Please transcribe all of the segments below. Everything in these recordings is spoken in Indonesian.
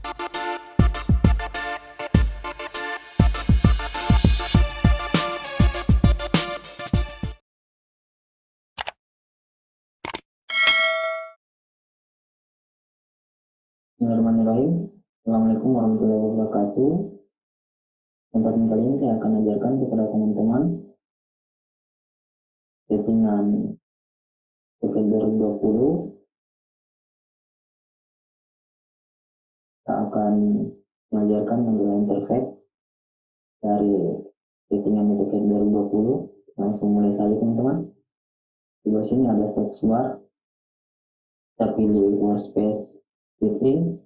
Bismillahirrahmanirrahim. Assalamualaikum warahmatullahi wabarakatuh. Kesempatan kali ini saya akan ajarkan kepada teman-teman settingan Autocad 2020. Kita akan mengajarkan mengenai interface dari settingan Autocad 2020. Langsung mulai saja teman-teman. Di bawah sini ada status bar. Kita pilih workspace setting.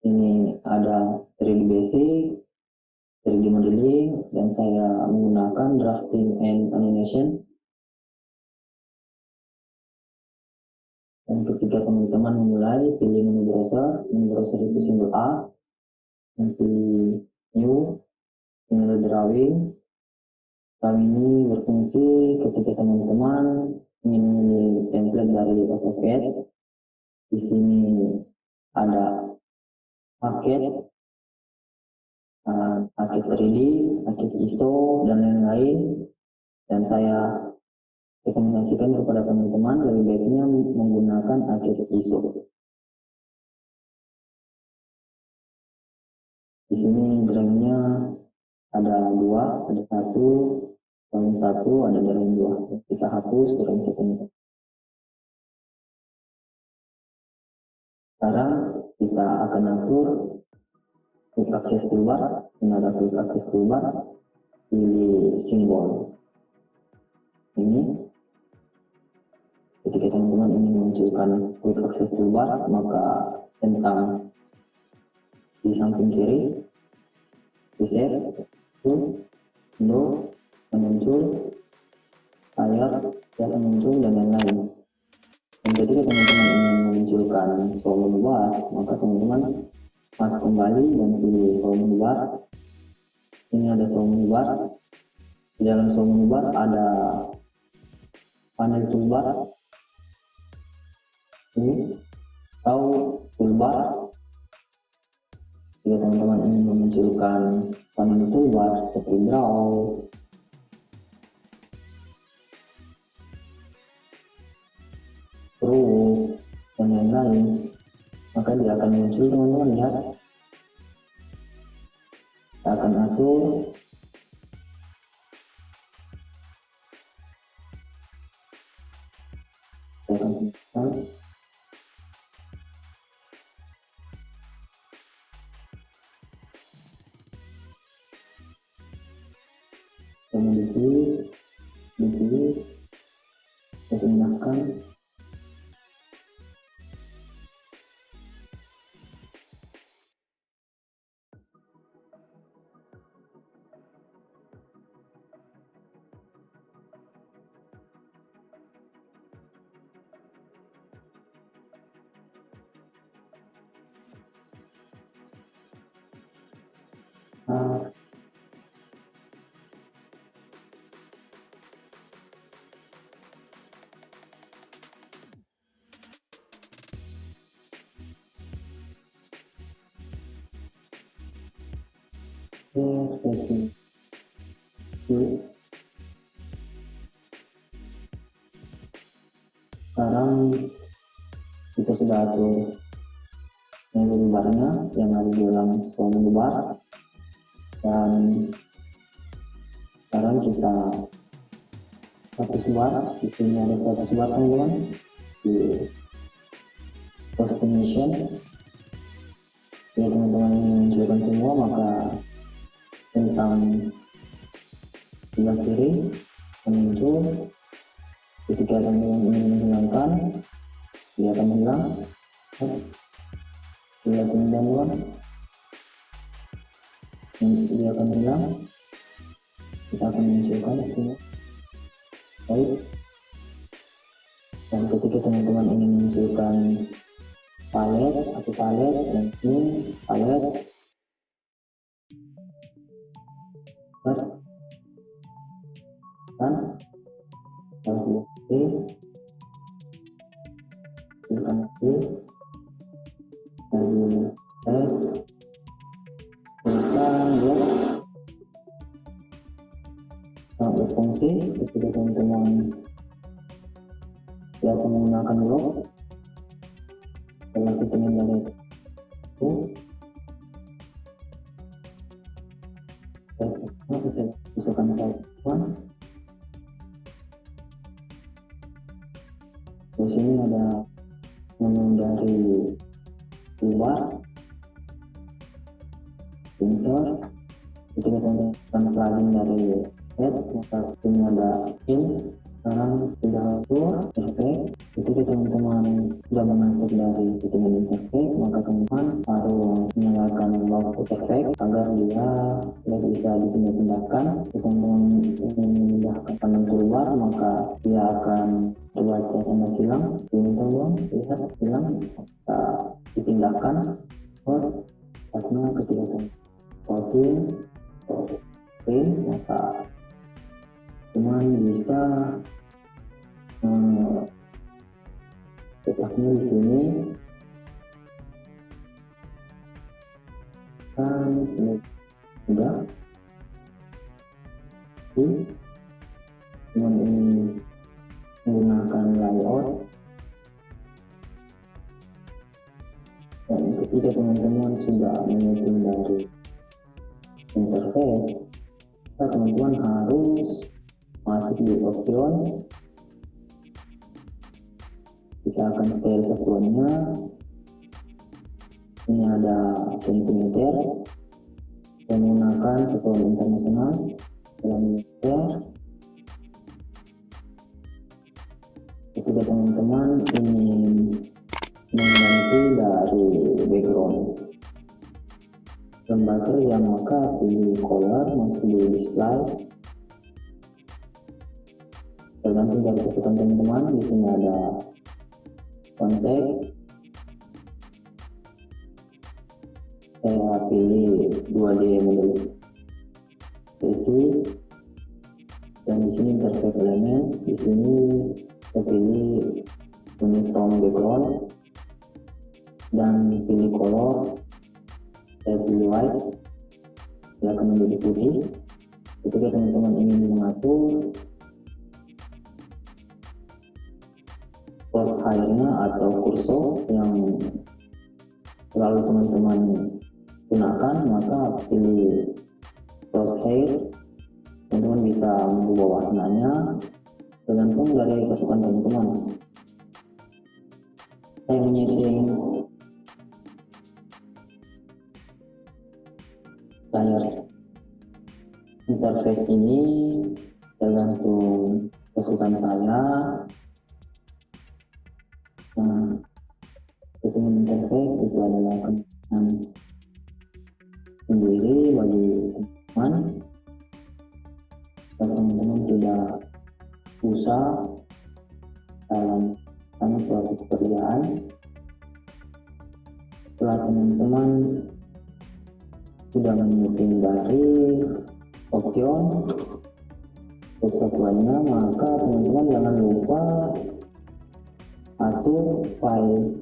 Ini ada 3D basic, 3D modeling, dan saya menggunakan drafting and animation. Dan ketika teman-teman memulai, pilih menu browser itu simbol A, dan pilih new, tinggal drawing. Ini berfungsi ketika teman-teman ingin memilih template dari Autocad. Di sini ada paket 3D, paket ISO, dan lain-lain. Dan saya rekomendasikan kepada teman-teman lebih baiknya menggunakan paket ISO. Di sini drawingnya ada dua, ada drawing satu, ada drawing dua. Kita hapus drawing satu ini. Sekarang kita akan atur quick access toolbar. Ini ada quick access toolbar. Pilih simbol ini. Ketika teman-teman ingin memunculkan quick access toolbar, maka centang di samping kiri, reset, window, muncul, layar, yang muncul, dan lain-lain. Dan ketika teman-teman ingin memunculkan membuat, maka teman-teman masuk kembali dan pilih membuat. Ini ada membuat. Di dalam membuat ada panel toolbar ini atau toolbar. Jika teman-teman ingin memunculkan panel toolbar seperti draw, group, dan lain-lain, maka dia akan muncul. Teman-teman lihat, kita akan atur dipilih, kita pindahkan. Sekarang kita sudah atur menu barnya yang ada di dalam menu bar, dan sekarang kita status bar. Di sini ada status bar teman-teman di destination. Jika teman-teman ingin menunjukkan semua, maka centang sebelah kiri muncul. Ketika teman-teman ingin menghilangkan, dia akan hilang. Dia akan hilang. Kita akan munculkan semua. Baik. Dan ketika teman-teman ingin menunjukkan palet atau palet, dan ini palet, kan pilihkan lagi, biasa menggunakan lock. Setelah settingan dari itu, kita masukkan settingan. Di sini ada menu dari luar, sensor. Ketika teman-teman plugin dari add, maka ini ada hints. Sekarang sudah keluar efek. Ketika teman-teman sudah mengatur dari settingan interface, maka teman-teman harus menyalakan lock efek agar dia tidak bisa dipindah-pindahkan. Jika teman-teman ingin memindahkan panel keluar, maka dia akan terbaca tanda silang. Ini teman-teman lihat silang, kita dipindahkan. Karena ketika voting maka teman bisa letaknya di sini dan sudah teman ini menggunakan layout. Dan ketika teman-teman sudah menyusun dari interface, teman-teman harus masuk di option. Kita akan setel satuannya. Ini ada sentimeter, saya menggunakan satuan internasional dalam meter. Ketika teman-teman ingin mengganti dari background lembaga yang maka pilih color, masuk di display. Tergantung dari kebutuhan teman-teman. Di sini ada konteks, saya pilih 2D model sesi, dan di sini interface element. Di sini saya pilih uniform background dan pilih color, saya pilih white, dia akan menjadi putih. Ketika teman-teman ingin mengatur crosshair-nya atau kursor yang selalu teman-teman gunakan, maka pilih crosshair. Teman-teman bisa mengubah warnanya tergantung dari kesukaan teman-teman. Saya menyeting layar interface ini tergantung kesukaan saya. Nah, settingan interface itu adalah kesenangan sendiri bagi teman-teman. Teman-teman tidak usah dalam suatu pekerjaan. Setelah teman-teman sudah menyusun dari option satuannya, maka teman-teman jangan lupa atur file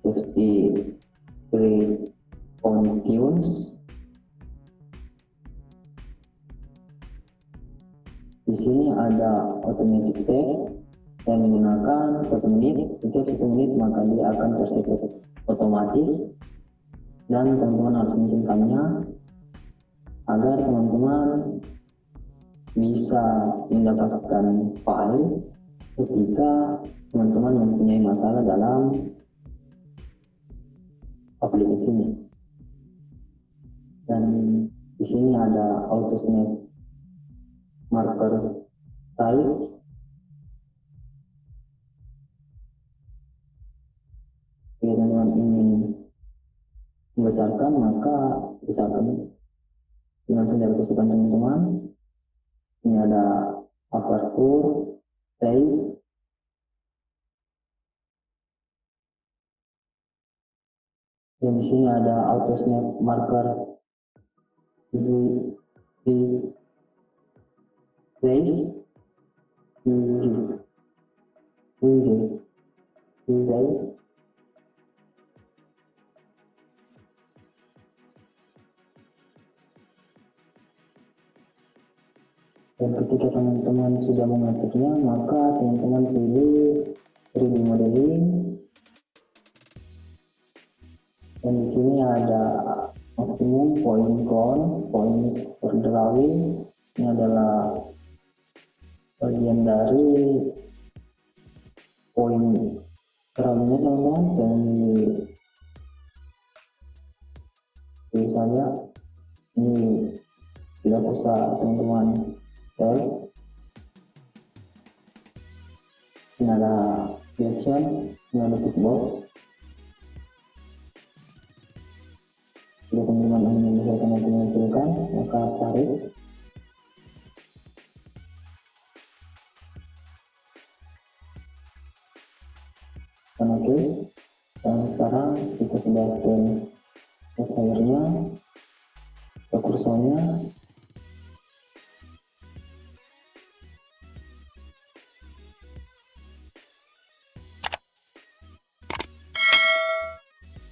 safety create on tunes. Di sini ada automatic save. Saya menggunakan 1 menit. Setiap 1 menit maka dia akan terset otomatis, dan teman-teman harus menyimpannya agar teman-teman bisa mendapatkan file ketika teman-teman mempunyai masalah dalam aplikasi ini. Dan di sini ada auto snap marker size. Jika teman-teman ingin membesarkan, maka besarkan dengan dari kesukaan teman-teman. Ini ada aperture size. Dan di sini ada auto snap marker size. Dan ketika teman-teman sudah mengaturnya, maka teman-teman pilih 3D modeling, dan di sini ada maksimum, point count, points per drawing. Ini adalah bagian dari poin drawingnya teman-teman, dan ini saja, ini tidak usah teman-teman cek. Ini ada reaction, ini ada tick box. Jika teman-teman ingin menyelesaikan atau menghasilkan, maka tarik. Dan oke, dan sekarang kita sudah scan akhirnya ke kursornya.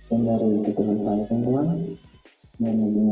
Dan dari tutorial saya teman-teman, dan lebih